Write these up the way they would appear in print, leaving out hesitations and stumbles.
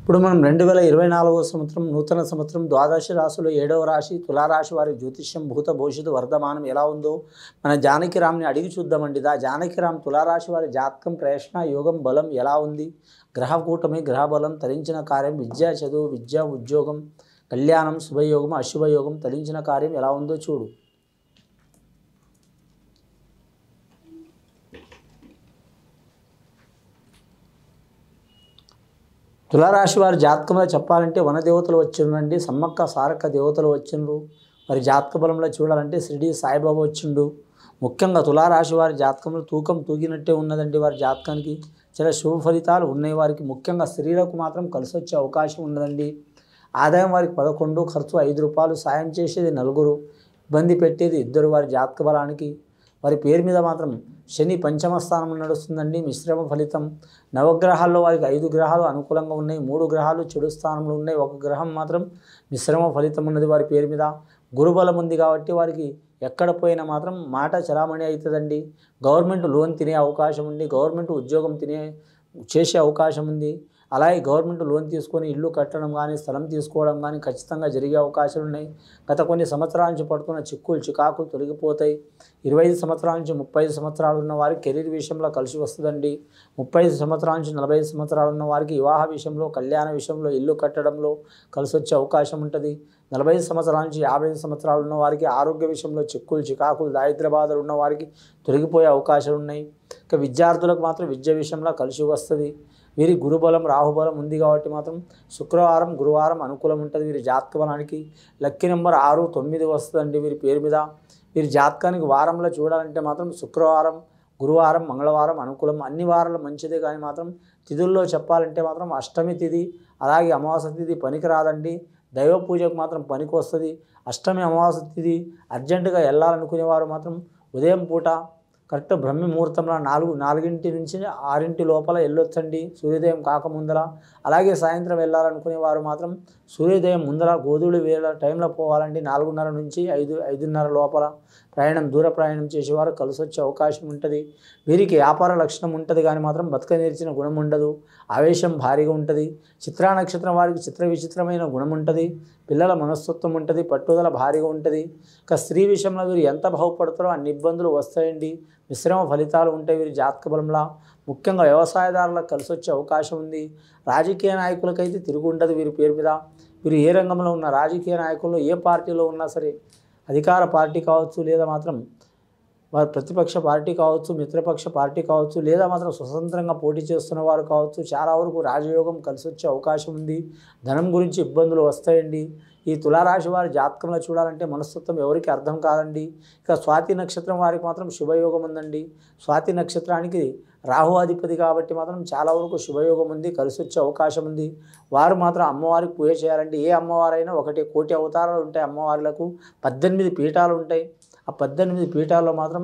ఇప్పుడు మనం 2024వ సంవత్సరం నూతన సంవత్సరం ద్వాదశ రాశులు 7వ రాశి తులారాశి వారి జ్యోతిష్యం భూత భవిష్యత్తు వర్ధమానం ఎలా ఉందో మన జానకిరామ్ని అడిగి చూద్దామండి. జానకిరామ్ తులారాశి వారి జాతకం ప్రయత్న యోగం బలం ఎలా ఉంది, గ్రహ కూటమి గ్రహ బలం, తరించిన కార్యం విద్య చదువు విద్య ఉద్యోగం కళ్యాణం శుభయోగం అశుభయోగం తరించిన కార్యం ఎలా ఉందో చూడు. తులారాశి వారి జాతకంలో చెప్పాలంటే వనదేవతలు వచ్చిండండి, సమ్మక్క సారక్క దేవతలు వచ్చిండ్రు. వారి జాతక బలంలో చూడాలంటే షిరిడి సాయిబాబా వచ్చిండు. ముఖ్యంగా తులారాశి వారి జాతకంలో తూకం తూగినట్టే ఉన్నదండి. వారి జాతకానికి చాలా శుభ ఫలితాలు ఉన్నాయి. వారికి ముఖ్యంగా స్త్రీలకు మాత్రం కలిసి వచ్చే అవకాశం ఉన్నదండి. ఆదాయం వారికి 11, ఖర్చు 5 రూపాయలు, సాయం చేసేది 4, ఇబ్బంది పెట్టేది 2 వారి జాతక బలానికి. వారి పేరు మీద మాత్రం శని పంచమ స్థానం నడుస్తుందండి. మిశ్రమ ఫలితం. నవగ్రహాల్లో వారికి 5 గ్రహాలు అనుకూలంగా ఉన్నాయి, 3 గ్రహాలు చెడు స్థానంలో ఉన్నాయి, 1 గ్రహం మాత్రం మిశ్రమ ఫలితం ఉన్నది వారి పేరు మీద. గురుబలం ఉంది కాబట్టి వారికి ఎక్కడ పోయినా మాత్రం మాట చలామణి అవుతుందండి. గవర్నమెంట్ లోన్ తినే అవకాశం ఉంది, గవర్నమెంట్ ఉద్యోగం చేసే అవకాశం ఉంది. అలాగే గవర్నమెంట్ లోన్ తీసుకొని ఇల్లు కట్టడం కానీ స్థలం తీసుకోవడం కానీ ఖచ్చితంగా జరిగే అవకాశాలు ఉన్నాయి. గత కొన్ని సంవత్సరాల నుంచి పడుతున్న చిక్కులు చికాకులు తొలగిపోతాయి. 25 సంవత్సరాల నుంచి 35 సంవత్సరాలు ఉన్న వారికి కెరీర్ విషయంలో కలిసి వస్తుందండి. 35 సంవత్సరాల నుంచి 45 సంవత్సరాలు ఉన్న వారికి వివాహ విషయంలో కళ్యాణ విషయంలో ఇల్లు కట్టడంలో కలిసి వచ్చే అవకాశం ఉంటుంది. 45 సంవత్సరాల నుంచి 55 సంవత్సరాలు ఉన్న వారికి ఆరోగ్య విషయంలో చిక్కులు చికాకులు దారిద్ర్య బాధలు ఉన్న వారికి తొలగిపోయే అవకాశాలు ఉన్నాయి. ఇక విద్యార్థులకు మాత్రం విద్య విషయంలో కలిసి వస్తుంది. వీరి గురుబలం రాహుబలం ఉంది కాబట్టి మాత్రం శుక్రవారం గురువారం అనుకూలం ఉంటుంది. వీరి జాతక బలానికి లక్కీ నెంబర్ 6, 9 వస్తుందండి వీరి పేరు మీద. వీరి జాతకానికి వారంలో చూడాలంటే మాత్రం శుక్రవారం గురువారం మంగళవారం అనుకూలం. అన్ని వారాలు మంచిదే కానీ మాత్రం తిథుల్లో చెప్పాలంటే మాత్రం అష్టమి తిథి అలాగే అమావాస్య తిథి పనికి రాదండి. దైవ పూజకు మాత్రం పనికి వస్తుంది. అష్టమి అమావాస్య తిథి అర్జెంటుగా వెళ్ళాలనుకునేవారు మాత్రం ఉదయం పూట కరెక్ట్ బ్రహ్మ ముహూర్తంలో 4 నుంచి 6 లోపల వెళ్ళొచ్చండి, సూర్యోదయం కాకముందర. అలాగే సాయంత్రం వెళ్ళాలనుకునే వారు మాత్రం సూర్యోదయం ముందర గోధులు వేళ టైంలో పోవాలండి. 4:30 నుంచి 5:30 లోపల దూర ప్రయాణం చేసేవారు కలిసి వచ్చే అవకాశం ఉంటుంది. వీరికి వ్యాపార లక్షణం ఉంటుంది కానీ మాత్రం బతక నేర్చిన గుణం ఉండదు. ఆవేశం భారీగా ఉంటుంది. చిత్రా నక్షత్రం వారికి చిత్ర విచిత్రమైన గుణం ఉంటుంది. పిల్లల మనస్తత్వం ఉంటుంది, పట్టుదల భారీగా ఉంటుంది. ఇక స్త్రీ విషయంలో వీరు ఎంత బాగుపడతారో అన్ని ఇబ్బందులు వస్తాయండి. మిశ్రమ ఫలితాలు ఉంటాయి వీరి జాతక బలంలో. ముఖ్యంగా వ్యవసాయదారులకు కలిసి వచ్చే అవకాశం ఉంది. రాజకీయ నాయకులకైతే తిరుగు ఉండదు వీరి పేరు మీద. వీరు ఏ రంగంలో ఉన్న రాజకీయ నాయకుల్లో ఏ పార్టీలో ఉన్నా సరే, అధికార పార్టీ కావచ్చు లేదా మాత్రం వారు ప్రతిపక్ష పార్టీ కావచ్చు, మిత్రపక్ష పార్టీ కావచ్చు, లేదా మాత్రం స్వతంత్రంగా పోటీ చేస్తున్న వారు కావచ్చు, చాలా వరకు రాజయోగం కలిసి వచ్చే అవకాశం ఉంది. ధనం గురించి ఇబ్బందులు వస్తాయండి. ఈ తులారాశి వారి జాతకంలో చూడాలంటే మనస్తత్వం ఎవరికి అర్థం కాదండి. ఇక స్వాతి నక్షత్రం వారికి మాత్రం శుభయోగం ఉందండి. స్వాతి నక్షత్రానికి రాహు అధిపతి కాబట్టి మాత్రం చాలా వరకు శుభయోగం ఉంది, కలిసి వచ్చే అవకాశం ఉంది. వారు మాత్రం అమ్మవారికి పూజ చేయాలండి. ఏ అమ్మవారైనా 1 కోటి అవతారాలు ఉంటాయి. అమ్మవార్లకు 18 పీఠాలు ఉంటాయి. ఆ 18 పీఠాల్లో మాత్రం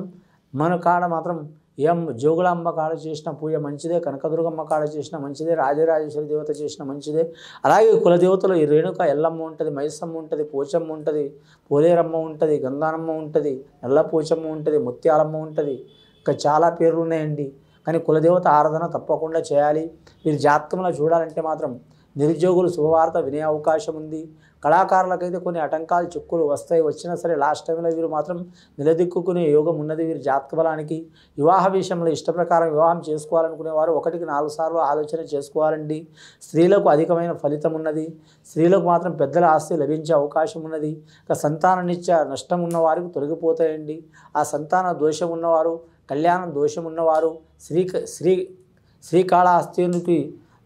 మన కాడ మాత్రం జోగులాంబ కాడ చేసిన పూజ మంచిదే, కనకదుర్గమ్మ కాడ చేసిన మంచిదే, రాజరాజేశ్వరి దేవత చేసిన మంచిదే. అలాగే కులదేవతలు ఈ రేణుక ఎల్లమ్మ ఉంటుంది, మైసమ్మ ఉంటుంది, పోచమ్మ ఉంటుంది, పోలేరమ్మ ఉంటుంది, గంగానమ్మ ఉంటుంది, నల్ల పోచమ్మ ఉంటుంది, ముత్యాలమ్మ ఉంటుంది. ఇంకా చాలా పేర్లు ఉన్నాయండి. కానీ కులదేవత ఆరాధన తప్పకుండా చేయాలి. వీరి జాతకంలో చూడాలంటే మాత్రం నిరుద్యోగులు శుభవార్త వినే అవకాశం ఉంది. కళాకారులకైతే కొన్ని ఆటంకాలు చిక్కులు వస్తాయి. వచ్చినా సరే లాస్ట్ టైంలో వీరు మాత్రం నిలదిక్కునే యోగం ఉన్నది వీరి జాతక బలానికి. వివాహ విషయంలో ఇష్ట ప్రకారం వివాహం చేసుకోవాలనుకునే వారు 1కి 4 సార్లు ఆలోచన చేసుకోవాలండి. స్త్రీలకు అధికమైన ఫలితం ఉన్నది. స్త్రీలకు మాత్రం పెద్దల ఆస్తి లభించే అవకాశం ఉన్నది. ఇక సంతాననిచ్చ నష్టం ఉన్న వారికి తొలగిపోతాయండి. ఆ సంతాన దోషం ఉన్నవారు, కళ్యాణం దోషం ఉన్నవారు శ్రీకాళహస్తీనికి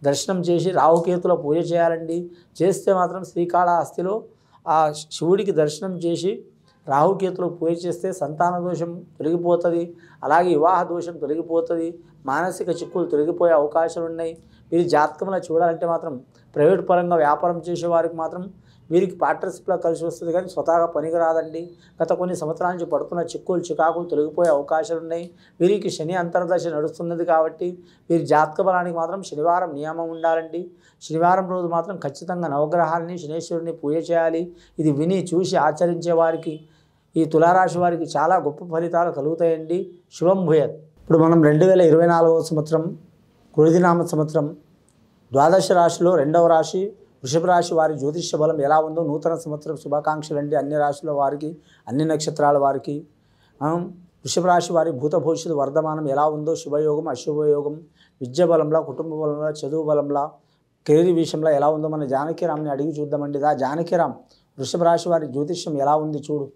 దర్శనం చేసి రాహుకేతుల పూజ చేయాలండి. చేస్తే మాత్రం శ్రీకాళహస్తిలో ఆ శివుడికి దర్శనం చేసి రాహుకేతులకు పూజ చేస్తే సంతాన దోషం తొలగిపోతుంది. అలాగే వివాహ దోషం తొలగిపోతుంది. మానసిక చిక్కులు తొలగిపోయే అవకాశాలు ఉన్నాయి. వీరి జాతకంలో చూడాలంటే మాత్రం ప్రైవేట్ పరంగా వ్యాపారం చేసే వారికి మాత్రం వీరికి పార్ట్నర్షిప్లో కలిసి వస్తుంది కానీ స్వతహాగా పనికి రాదండి. గత కొన్ని సంవత్సరాల నుంచి పడుతున్న చిక్కులు చికాకులు తొలగిపోయే అవకాశాలు ఉన్నాయి. వీరికి శని అంతర్దశ నడుస్తున్నది కాబట్టి వీరి జాతక బలానికి మాత్రం శనివారం నియమం ఉండాలండి. శనివారం రోజు మాత్రం ఖచ్చితంగా నవగ్రహాలని శనేశ్వరుని పూజ చేయాలి. ఇది విని చూసి ఆచరించే వారికి, ఈ తులారాశి వారికి చాలా గొప్ప ఫలితాలు కలుగుతాయండి. శుభం భూయత్. ఇప్పుడు మనం 2024వ సంవత్సరం కృతినామ సంవత్సరం ద్వాదశ రాశిలో రెండవ రాశి వృషభ రాశి వారి జ్యోతిష్య బలం ఎలా ఉందో నూతన సంవత్సరం శుభాకాంక్షలు అండి అన్ని రాశుల వారికి, అన్ని నక్షత్రాల వారికి. వృషభ రాశి వారి భూత భవిష్యత్తు వర్ధమానం ఎలా ఉందో శుభయోగం, అశుభయోగం, విద్య బలంలా, కుటుంబ బలంలా, చదువు బలంలా, కెరీర్ విషయంలో ఎలా ఉందో మన జానకీరామ్ని అడిగి చూద్దామండి. జానకీరామ్, వృషభ రాశి వారి జ్యోతిష్యం ఎలా ఉంది చూడు.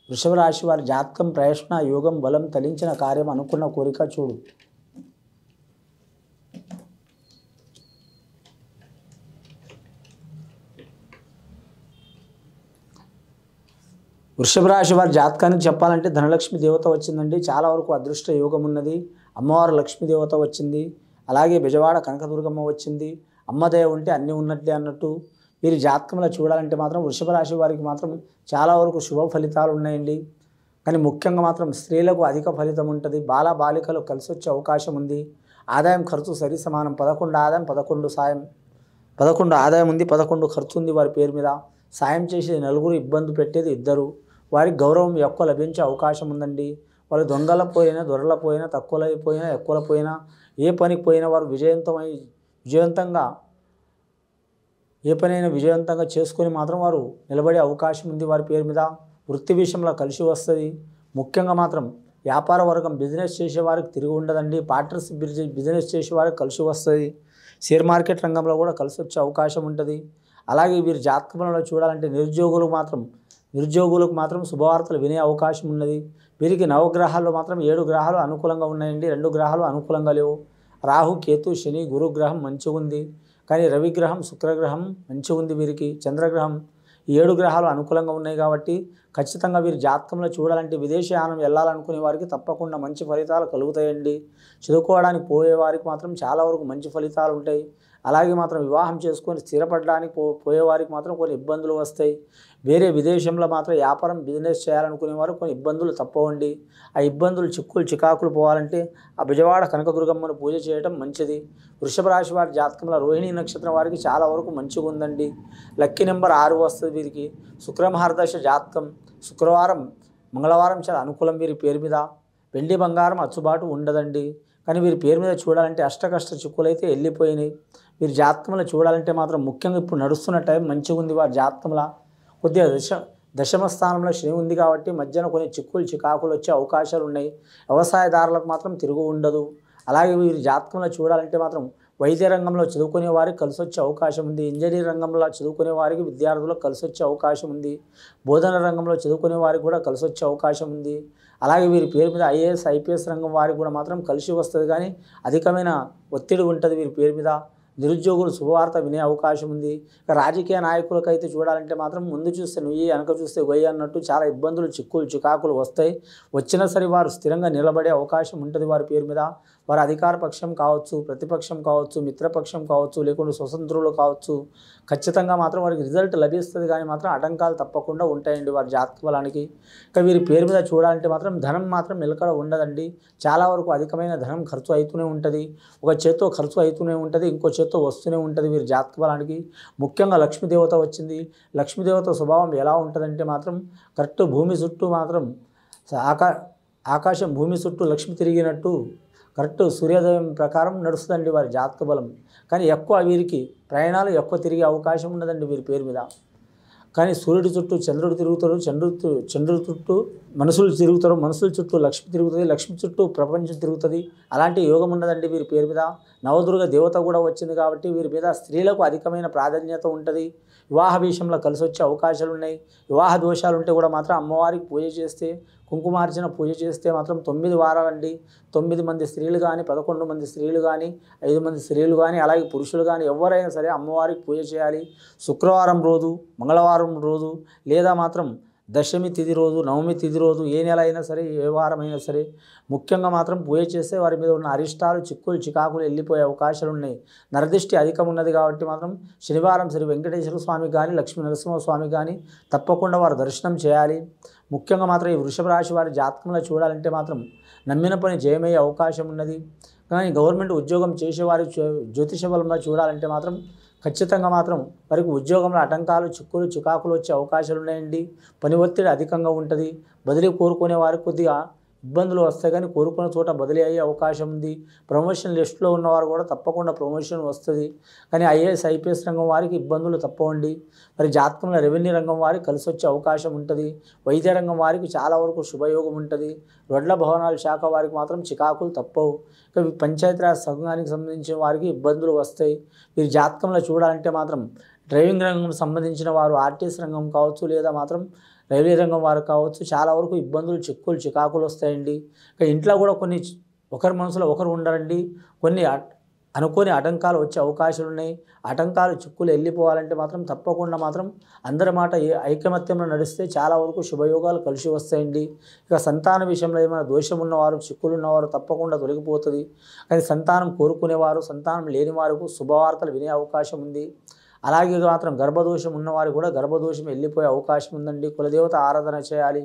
వృషభ రాశి వారి జాతకం, ప్రయత్న, యోగం, బలం, తలించిన కార్యం, అనుకున్న కోరిక చూడు. వృషభ రాశి వారి జాతకానికి చెప్పాలంటే ధనలక్ష్మి దేవత వచ్చిందండి. చాలా వరకు అదృష్ట యోగం ఉన్నది. అమ్మవారు లక్ష్మీ దేవత వచ్చింది. అలాగే బెజవాడ కనకదుర్గమ్మ వచ్చింది. అమ్మదయ ఉంటే అన్నీ ఉన్నట్లే అన్నట్టు. వీరి జాతకంలో చూడాలంటే మాత్రం వృషభ రాశి వారికి మాత్రం చాలా వరకు శుభ ఫలితాలు ఉన్నాయండి. కానీ ముఖ్యంగా మాత్రం స్త్రీలకు అధిక ఫలితం ఉంటుంది. బాలికలు కలిసి వచ్చే అవకాశం ఉంది. ఆదాయం ఖర్చు సరి సమానం. 11 ఆదాయం 11 సాయం. 11 ఆదాయం ఉంది, 11 ఖర్చు ఉంది వారి పేరు మీద. సాయం చేసేది నలుగురు, ఇబ్బంది పెట్టేది ఇద్దరు. వారికి గౌరవం ఎక్కువ లభించే అవకాశం ఉందండి. వాళ్ళు దొంగల పోయినా, దొరల పోయినా, తక్కువలో పోయినా, ఎక్కువలో పోయినా, ఏ పనికి పోయినా వారు విజయవంతంగా ఏ పనైనా విజయవంతంగా చేసుకొని మాత్రం వారు నిలబడే అవకాశం ఉంది వారి పేరు మీద. వృత్తి విషయంలో కలిసి వస్తుంది. ముఖ్యంగా మాత్రం వ్యాపార వర్గం, బిజినెస్ చేసేవారికి తిరిగి ఉండదండి. పార్ట్నర్షిప్ బిజినెస్ చేసేవారికి కలిసి వస్తుంది. షేర్ మార్కెట్ రంగంలో కూడా కలిసి వచ్చే అవకాశం ఉంటుంది. అలాగే వీరి జాతకంలో చూడాలంటే నిరుద్యోగులకు మాత్రం శుభవార్తలు వినే అవకాశం ఉన్నది. వీరికి నవగ్రహాల్లో మాత్రం 7 గ్రహాలు అనుకూలంగా ఉన్నాయండి. 2 గ్రహాలు అనుకూలంగా లేవు. రాహు, కేతు, శని, గురుగ్రహం మంచిగా ఉంది. కానీ రవిగ్రహం, శుక్రగ్రహం మంచిగా ఉంది. వీరికి చంద్రగ్రహం, ఈ 7 గ్రహాలు అనుకూలంగా ఉన్నాయి కాబట్టి ఖచ్చితంగా వీరి జాతకంలో చూడాలంటే విదేశయానం వెళ్ళాలనుకునే వారికి తప్పకుండా మంచి ఫలితాలు కలుగుతాయండి. చదువుకోవడానికి పోయే వారికి మాత్రం చాలా వరకు మంచి ఫలితాలు ఉంటాయి. అలాగే మాత్రం వివాహం చేసుకొని స్థిరపడడానికి పోయేవారికి మాత్రం కొన్ని ఇబ్బందులు వస్తాయి. వేరే విదేశంలో మాత్రం వ్యాపారం, బిజినెస్ చేయాలనుకునే వారు కొన్ని ఇబ్బందులు తప్పవండి. ఆ ఇబ్బందులు, చికాకులు పోవాలంటే ఆ బెజవాడ కనకదుర్గమ్మను పూజ చేయడం మంచిది. వృషభ రాశి వారి జాతకంలో రోహిణి నక్షత్రం వారికి చాలా వరకు మంచిగా ఉందండి. లక్కీ నెంబర్ 6 వస్తుంది వీరికి. శుక్రమహారదశ జాతకం. శుక్రవారం, మంగళవారం చాలా అనుకూలం వీరి పేరు మీద. వెండి బంగారం అచ్చుబాటు ఉండదండి. కానీ వీరి పేరు మీద చూడాలంటే అష్టకష్ట చిక్కులైతే వెళ్ళిపోయినాయి. వీరి జాతకంలో చూడాలంటే మాత్రం ముఖ్యంగా ఇప్పుడు నడుస్తున్న టైం మంచిగా ఉంది. వారి జాతకంలో కొద్దిగా దశమ స్థానంలో శని ఉంది కాబట్టి మధ్యన కొన్ని చికాకులు వచ్చే అవకాశాలు ఉన్నాయి. వ్యవసాయదారులకు మాత్రం తిరుగు ఉండదు. అలాగే వీరి జాతకంలో చూడాలంటే మాత్రం వైద్య రంగంలో చదువుకునే వారికి కలిసి వచ్చే అవకాశం ఉంది. ఇంజనీరింగ్ రంగంలో చదువుకునే వారికి, విద్యార్థులకు కలిసి వచ్చే అవకాశం ఉంది. బోధన రంగంలో చదువుకునే వారికి కూడా కలిసి వచ్చే అవకాశం ఉంది. అలాగే వీరి పేరు మీద ఐఏఎస్, ఐపీఎస్ రంగం వారికి కూడా మాత్రం కలిసి వస్తుంది. కానీ అధికమైన ఒత్తిడి ఉంటుంది వీరి పేరు మీద. నిరుద్యోగులు శుభవార్త వినే అవకాశం ఉంది. ఇక రాజకీయ నాయకులకైతే చూడాలంటే మాత్రం ముందు చూస్తే నుయ్యి, వెనక చూస్తే గొయ్యి అన్నట్టు చాలా ఇబ్బందులు, చికాకులు వస్తాయి. వచ్చినా సరే వారు స్థిరంగా నిలబడే అవకాశం ఉంటుంది వారి పేరు మీద. వారు అధికార పక్షం కావచ్చు, ప్రతిపక్షం కావచ్చు, మిత్రపక్షం కావచ్చు, లేకుంటే స్వతంత్రులు కావచ్చు, ఖచ్చితంగా మాత్రం వారికి రిజల్ట్ లభిస్తుంది. కానీ మాత్రం ఆటంకాలు తప్పకుండా ఉంటాయండి వారి జాతక బలానికి. ఇక వీరి పేరు మీద చూడాలంటే మాత్రం ధనం మాత్రం నిలకడ ఉండదండి. చాలా వరకు అధికమైన ధనం ఖర్చు అవుతూనే ఉంటుంది. ఒక చేత్తో ఖర్చు అవుతూనే ఉంటుంది, ఇంకో చేత్తో వస్తూనే ఉంటుంది వీరి జాతక బలానికి. ముఖ్యంగా లక్ష్మీదేవత వచ్చింది. లక్ష్మీదేవత స్వభావం ఎలా ఉంటుందంటే మాత్రం కరెక్ట్ భూమి చుట్టూ మాత్రం ఆకాశం భూమి చుట్టూ లక్ష్మి తిరిగినట్టు కరెక్ట్ సూర్యోదయం ప్రకారం నడుస్తుందండి వారి జాతక బలం. కానీ ఎక్కువ వీరికి ప్రయాణాలు ఎక్కువ తిరిగే అవకాశం ఉన్నదండి వీరి పేరు మీద. కానీ సూర్యుడి చుట్టూ చంద్రుడు తిరుగుతాడు, చంద్రుడి చుట్టూ మనుషులు తిరుగుతారు, మనుషుల చుట్టూ లక్ష్మి తిరుగుతుంది, లక్ష్మి చుట్టూ ప్రపంచం తిరుగుతుంది. అలాంటి యోగం ఉన్నదండి వీరి పేరు మీద. నవదుర్గ దేవత కూడా వచ్చింది కాబట్టి వీరి మీద స్త్రీలకు అధికమైన ప్రాధాన్యత ఉంటుంది. వివాహ విషయంలో కలిసి వచ్చే అవకాశాలు ఉన్నాయి. వివాహ దోషాలు ఉంటే కూడా మాత్రం అమ్మవారికి పూజ చేస్తే, కుంకుమార్చన పూజ చేస్తే మాత్రం 9 వారాలండి. 9 మంది స్త్రీలు కానీ, 11 మంది స్త్రీలు కానీ, 5 మంది స్త్రీలు కానీ, అలాగే పురుషులు కానీ ఎవరైనా సరే అమ్మవారికి పూజ చేయాలి. శుక్రవారం రోజు, మంగళవారం రోజు, లేదా మాత్రం దశమి తిథి రోజు, నవమి తిథి రోజు, ఏ నెల అయినా సరే, ఏ వారం అయినా సరే ముఖ్యంగా మాత్రం పూజ చేస్తే వారి మీద ఉన్న అరిష్టాలు, చికాకులు వెళ్ళిపోయే అవకాశాలు ఉన్నాయి. నరదృష్టి అధికం ఉన్నది కాబట్టి మాత్రం శనివారం శ్రీ వెంకటేశ్వర స్వామి కానీ, లక్ష్మీ నరసింహస్వామి కానీ తప్పకుండా వారు దర్శనం చేయాలి. ముఖ్యంగా మాత్రం ఈ వృషభ రాశి వారి జాతకంలో చూడాలంటే మాత్రం నమ్మిన పని జయమయ్యే అవకాశం ఉన్నది. కానీ గవర్నమెంట్ ఉద్యోగం చేసేవారి జ్యోతిష బలంలో చూడాలంటే మాత్రం ఖచ్చితంగా మాత్రం వారికి ఉద్యోగంలో ఆటంకాలు, చికాకులు వచ్చే అవకాశాలు ఉన్నాయండి. పని ఒత్తిడి అధికంగా ఉంటుంది. బదిలీ కోరుకునే వారికి కొద్దిగా ఇబ్బందులు వస్తాయి కానీ కోరుకున్న చోట బదిలీ అయ్యే అవకాశం ఉంది. ప్రమోషన్ లిస్టులో ఉన్నవారు కూడా తప్పకుండా ప్రమోషన్ వస్తుంది. కానీ ఐఏఎస్ ఐపీఎస్ రంగం వారికి ఇబ్బందులు తప్పవండి. మరి జాతకంలో రెవెన్యూ రంగం వారికి కలిసి వచ్చే అవకాశం ఉంటుంది. వైద్య రంగం వారికి చాలా వరకు శుభయోగం ఉంటుంది. రొడ్ల భవనాల శాఖ వారికి మాత్రం చికాకులు తప్పవు. ఇక పంచాయతీరాజ్ సంఘానికి సంబంధించిన వారికి ఇబ్బందులు వస్తాయి. మీరు జాతకంలో చూడాలంటే మాత్రం డ్రైవింగ్ రంగం సంబంధించిన వారు ఆర్టీసీ రంగం కావచ్చు, లేదా మాత్రం రైల్వే రంగం వారు కావచ్చు, చాలా వరకు ఇబ్బందులు చిక్కులు చికాకులు వస్తాయండి. ఇక ఇంట్లో కూడా కొన్ని ఒకరి మనసులో ఒకరు ఉండరండి. కొన్ని అనుకోని ఆటంకాలు వచ్చే అవకాశాలు ఉన్నాయి. ఆటంకాలు చిక్కులు వెళ్ళిపోవాలంటే మాత్రం తప్పకుండా మాత్రం అందరి మాట ఐకమత్యంలో నడిస్తే చాలా వరకు శుభయోగాలు కలిసి వస్తాయండి. ఇక సంతాన విషయంలో ఏమైనా దోషం ఉన్నవారు, చిక్కులు ఉన్నవారు తప్పకుండా తొలగిపోతుంది. కానీ సంతానం కోరుకునేవారు, సంతానం లేని వారికి శుభవార్తలు వినే అవకాశం ఉంది. అలాగే మాత్రం గర్భదోషం ఉన్నవారు కూడా గర్భదోషం వెళ్ళిపోయే అవకాశం ఉందండి. కులదేవత ఆరాధన చేయాలి.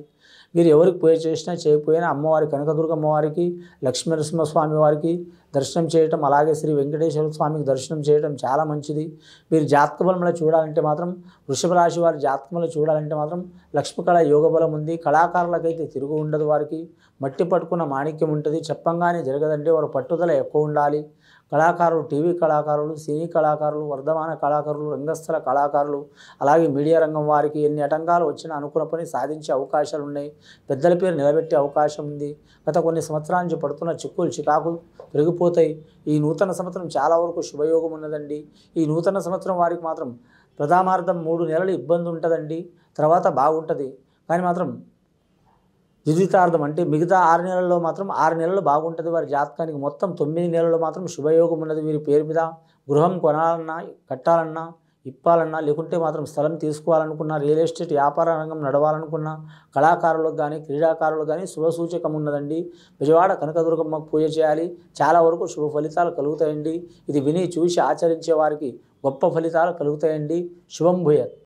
మీరు ఎవరికి పూజ చేసినా చేయకపోయినా అమ్మవారి కనకదుర్గమ్మ వారికి, లక్ష్మీనరసింహస్వామి వారికి దర్శనం చేయటం, అలాగే శ్రీ వెంకటేశ్వర స్వామికి దర్శనం చేయడం చాలా మంచిది. మీరు జాతక బలంలో చూడాలంటే మాత్రం వృషభ రాశి వారి జాతకంలో చూడాలంటే మాత్రం లక్ష్మీకళ యోగ బలం ఉంది. కళాకారులకైతే తిరుగు ఉండదు. వారికి మట్టి పట్టుకున్న మాణిక్యం ఉంటుంది. చెప్పంగానే జరగదంటే వారు పట్టుదల ఎక్కువ ఉండాలి. కళాకారులు, టీవీ కళాకారులు, సినీ కళాకారులు, వర్ధమాన కళాకారులు, రంగస్థల కళాకారులు, అలాగే మీడియా రంగం వారికి ఎన్ని ఆటంకాలు వచ్చినా అనుకున్న పని సాధించే అవకాశాలు ఉన్నాయి. పెద్దల పేరు నిలబెట్టే అవకాశం ఉంది. గత కొన్ని సంవత్సరాల నుంచి పడుతున్న చిక్కులు చికాకులు పెరిగిపోతాయి. ఈ నూతన సంవత్సరం చాలా వరకు శుభయోగం ఉన్నదండి. ఈ నూతన సంవత్సరం వారికి మాత్రం ప్రథమార్థం 3 నెలలు ఇబ్బంది ఉంటుందండి. తర్వాత బాగుంటుంది. కానీ మాత్రం ద్వితీయార్థం అంటే మిగతా 6 నెలల్లో మాత్రం 6 నెలలు బాగుంటుంది వారి జాతకానికి. మొత్తం 9 నెలల్లో మాత్రం శుభయోగం ఉన్నది. వీరి పేరు మీద గృహం కొనాలన్నా, కట్టాలన్నా, ఇప్పాలన్నా, లేకుంటే మాత్రం స్థలం తీసుకోవాలనుకున్నా, రియల్ ఎస్టేట్ వ్యాపార రంగం నడవాలనుకున్నా, కళాకారులకు కానీ క్రీడాకారులకు కానీ శుభసూచకం ఉన్నదండి. విజయవాడ కనకదుర్గమ్మకు పూజ చేయాలి. చాలా వరకు శుభ ఫలితాలు కలుగుతాయండి. ఇది విని చూసి ఆచరించే వారికి గొప్ప ఫలితాలు కలుగుతాయండి. శుభం భూయాత్.